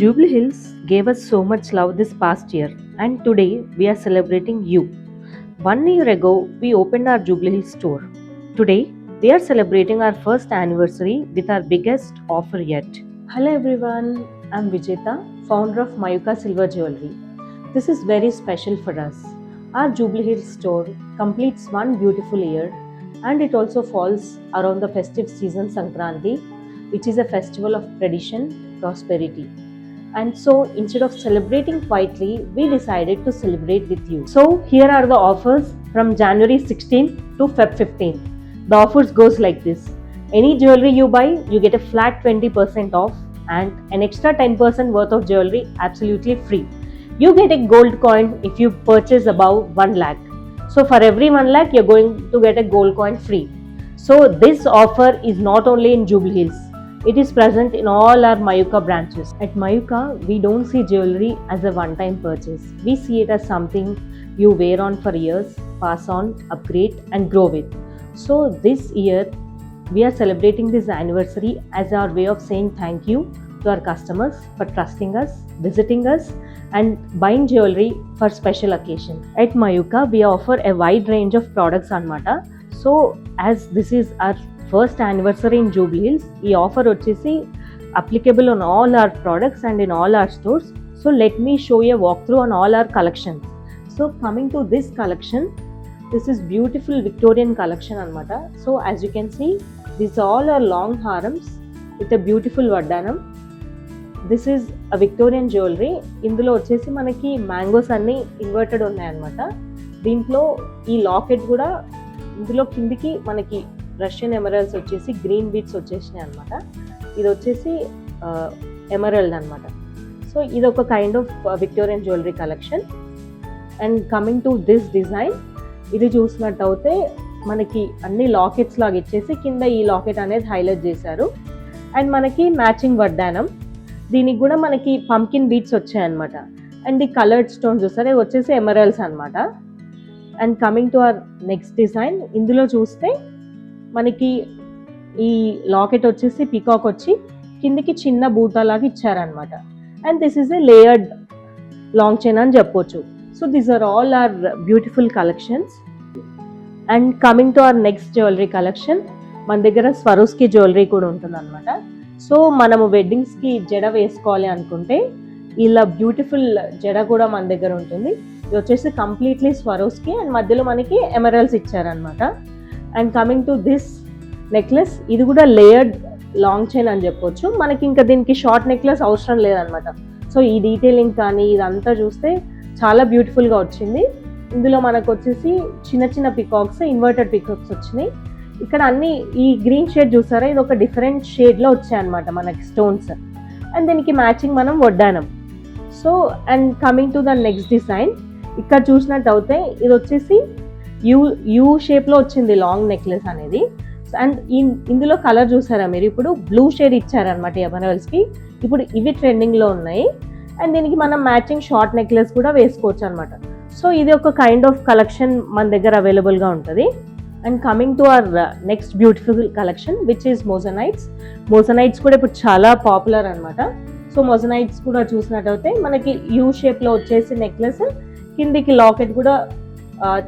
Jubilee Hills gave us so much love this past year, and today we are celebrating you. 1 year ago, we opened our Jubilee Hills store. Today, we are celebrating our first anniversary with our biggest offer yet. Hello everyone, I'm Vijeta, founder of Mayuka Silver Jewelry. This is very special for us. Our Jubilee Hills store completes one beautiful year, and it also falls around the festive season Sankranti, which is a festival of tradition, prosperity. And so instead of celebrating quietly, we decided to celebrate with you. So here are the offers from January 16th to Feb 15th. The offers goes like this. Any jewelry you buy, you get a flat 20% off and an extra 10% worth of jewelry absolutely free. You get a gold coin if you purchase above 1 lakh. So for every 1 lakh, you're going to get a gold coin free. So this offer is not only in Jubilee Hills. It is present in all our Mayuka branches. At Mayuka, we don't see jewelry as a one-time purchase. We see it as something you wear on for years, pass on, upgrade and grow with. So this year, we are celebrating this anniversary as our way of saying thank you to our customers for trusting us, visiting us and buying jewelry for special occasions. At Mayuka, we offer a wide range of products anamata. So as this is our first anniversary in Jubilee Hills, ఈ offer వచ్చేసి applicable on all our products and in all our stores. So let me show you a walkthrough on all our collections. So coming to this collection, this is beautiful Victorian collection anamata. So as you can see, these all are long harams with a beautiful vardhanam. This is a Victorian jewelry. ఇందులో వచ్చేసి మనకి mangoes అన్ని inverted ఉన్నాయి అనమాట. దీంట్లో ఈ locket కూడా ఇందులో కిందికి మనకి రష్యన్ ఎమరల్డ్స్ వచ్చేసి గ్రీన్ బీట్స్ వచ్చేసినాయి అనమాట. ఇది వచ్చేసి ఎమరల్డ్ అనమాట. సో ఇది ఒక kind of Victorian jewellery collection. And coming to this design, ఇది చూసినట్టు అయితే మనకి అన్ని లాకెట్స్ లాగా ఇచ్చేసి కింద ఈ లాకెట్ అనేది హైలైట్ చేశారు. అండ్ మనకి మ్యాచింగ్ వడ్డానం, దీనికి కూడా మనకి పంకిన్ బీట్స్ వచ్చాయన్నమాట. అండ్ ఈ కలర్డ్ స్టోన్స్ చూస్తారు, ఇవి వచ్చేసి ఎమరల్డ్స్ అనమాట. And coming to our next design, ఇందులో చూస్తే మనకి ఈ లాకెట్ వచ్చేసి పీకాక్ వచ్చి కిందికి చిన్న బూటా లాగా ఇచ్చారనమాట. And this is a layered long chain అని చెప్పొచ్చు. So these are all are beautiful collections. And coming to our next jewellery collection, మన దగ్గర స్వరోస్కి జ్యువెలరీ కూడా ఉంటుంది అనమాట. సో మనము వెడ్డింగ్స్కి జడ వేసుకోవాలి అనుకుంటే ఇలా బ్యూటిఫుల్ జడ కూడా మన దగ్గర ఉంటుంది. ఇది వచ్చేసి కంప్లీట్లీ స్వరోస్కి అండ్ మధ్యలో మనకి ఎమరల్స్ ఇచ్చారనమాట. And coming to this necklace, ఇది కూడా లేయర్డ్ లాంగ్ చైన్ అని చెప్పొచ్చు. మనకి ఇంకా దీనికి షార్ట్ నెక్లెస్ అవసరం లేదనమాట. సో ఈ డీటెయిలింగ్ కానీ ఇదంతా చూస్తే చాలా బ్యూటిఫుల్గా వచ్చింది. ఇందులో మనకు వచ్చేసి చిన్న చిన్న పికాక్స్, ఇన్వర్టెడ్ పికాక్స్ వచ్చినాయి. ఇక్కడ అన్ని ఈ గ్రీన్ షేడ్ చూసారా, ఇది ఒక డిఫరెంట్ షేడ్లో వచ్చాయి అనమాట మనకి స్టోన్స్. అండ్ దీనికి మ్యాచింగ్ మనం వడ్డానం. So and coming to the next design, ఇక్కడ చూసినట్టు అయితే ఇది వచ్చేసి యూ షేప్లో వచ్చింది లాంగ్ నెక్లెస్ అనేది. అండ్ ఇందులో కలర్ చూసారా మీరు, ఇప్పుడు బ్లూ షేడ్ ఇచ్చారనమాట ఎమరల్డ్స్కి. ఇప్పుడు ఇవి ట్రెండింగ్లో ఉన్నాయి. అండ్ దీనికి మనం మ్యాచింగ్ షార్ట్ నెక్లెస్ కూడా వేసుకోవచ్చు అనమాట. సో ఇది ఒక కైండ్ ఆఫ్ కలెక్షన్ మన దగ్గర అవైలబుల్గా ఉంటుంది. And coming to our next beautiful collection which is మోజనైట్స్. మోజనైట్స్ కూడా ఇప్పుడు చాలా పాపులర్ అనమాట. సో మోజనైట్స్ కూడా చూసినట్టయితే మనకి యూ షేప్లో వచ్చేసి నెక్లెస్, కిందికి లాకెట్ కూడా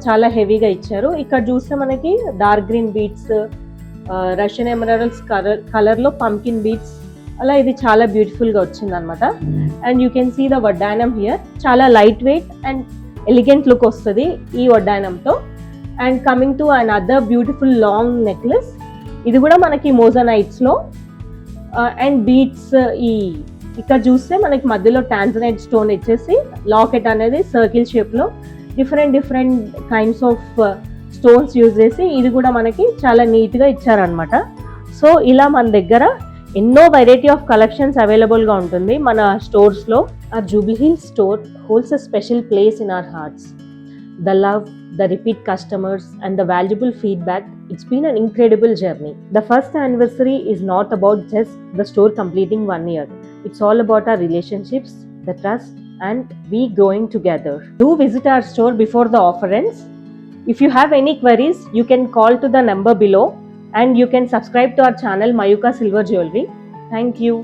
చాలా హెవీగా ఇచ్చారు. ఇక్కడ చూస్తే మనకి dark green beads, Russian emeralds కలర్లో పంకిన్ బీట్స్, అలా ఇది చాలా బ్యూటిఫుల్గా వచ్చింది అనమాట. And you can see the vaddanam here, చాలా light weight and elegant look వస్తుంది ఈ వడ్డానంతో. And coming to another beautiful long necklace, ఇది కూడా మనకి మోజనైట్స్లో అండ్ బీట్స్. ఇక్కడ చూస్తే మనకి మధ్యలో టాంజనైట్ స్టోన్ ఇచ్చేసి లాకెట్ అనేది సర్కిల్ షేప్లో different kinds of stones use చేసి ఇది కూడా మనకి చాలా నీట్గా ఇచ్చారనమాట. సో ఇలా మన దగ్గర ఎన్నో వెరైటీ ఆఫ్ కలెక్షన్స్ అవైలబుల్గా ఉంటుంది మన స్టోర్స్లో. ఆ Jubilee hills store holds a special place in our hearts. The love, the repeat customers and the valuable feedback, it's been an incredible journey. The first anniversary is not about just the store completing 1 year. It's all about our relationships, the trust and we growing together. Do visit our store before the offer ends. If you have any queries, you can call to the number below and you can subscribe to our channel Mayuka Silver Jewelry. Thank you.